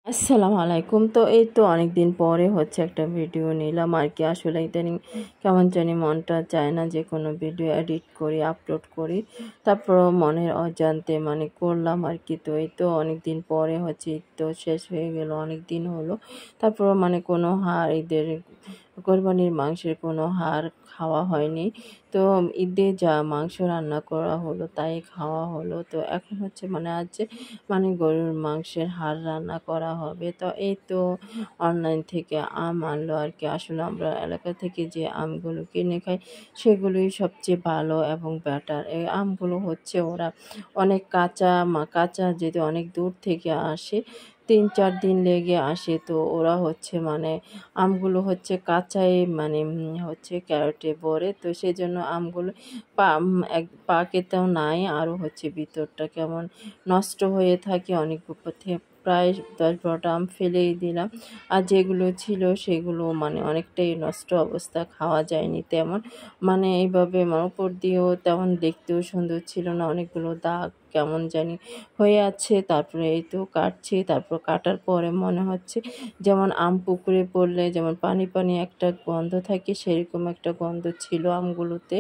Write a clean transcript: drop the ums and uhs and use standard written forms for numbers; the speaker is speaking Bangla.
আসসালামু আলাইকুম। তো এই তো অনেকদিন পরে হচ্ছে একটা ভিডিও নিলাম আর কি। আসলে ইদানিং কেমন জানি মনটা চায় না যে কোনো ভিডিও এডিট করি, আপলোড করি। তারপরও মনের অজান্তে করলাম আর কি। তো এই তো অনেকদিন পরে হচ্ছে ঈদ তো শেষ হয়ে গেল, অনেক দিন হলো। তারপরও কোনো ঈদের কোরবানির মাংসের কোনো হাড় খাওয়া হয়নি। তো ঈদে যা মাংস রান্না করা হলো তাই খাওয়া হলো। তো এখন হচ্ছে আজ গরুর মাংসের হাড় রান্না করা হবে। তো এই তো অনলাইন থেকে আম আনলো আর কি। আসলে আমরা এলাকা থেকে যে আমগুলো কিনে খাই সেগুলোই সবচেয়ে ভালো এবং বেটার। এই আমগুলো হচ্ছে ওরা অনেক কাঁচা যেহেতু অনেক দূর থেকে আসে, ৩-৪ দিন লেগে আসে। তো ওরা হচ্ছে আমগুলো হচ্ছে কাঁচাই হচ্ছে ক্যারেটে ভরে। তো সেজন্য আমগুলো পাকেতেও নাই, আরও হচ্ছে ভিতরটা কেমন নষ্ট হয়ে থাকে। প্রায় ১০-১২টা আম ফেলেই দিলাম। আর যেগুলো ছিল সেগুলো অনেকটাই নষ্ট অবস্থা, খাওয়া যায়নি তেমন। এইভাবে উপর দিয়েও তেমন দেখতেও সুন্দর ছিল না, অনেকগুলো দাগ কেমন জানি হয়ে আছে। তারপরে এই তো কাটছি, তারপর কাটার পরে মনে হচ্ছে যেমন আম পুকুরে পড়লে যেমন পানি পানি একটা গন্ধ থাকে, সেরকম একটা গন্ধ ছিল আমগুলোতে।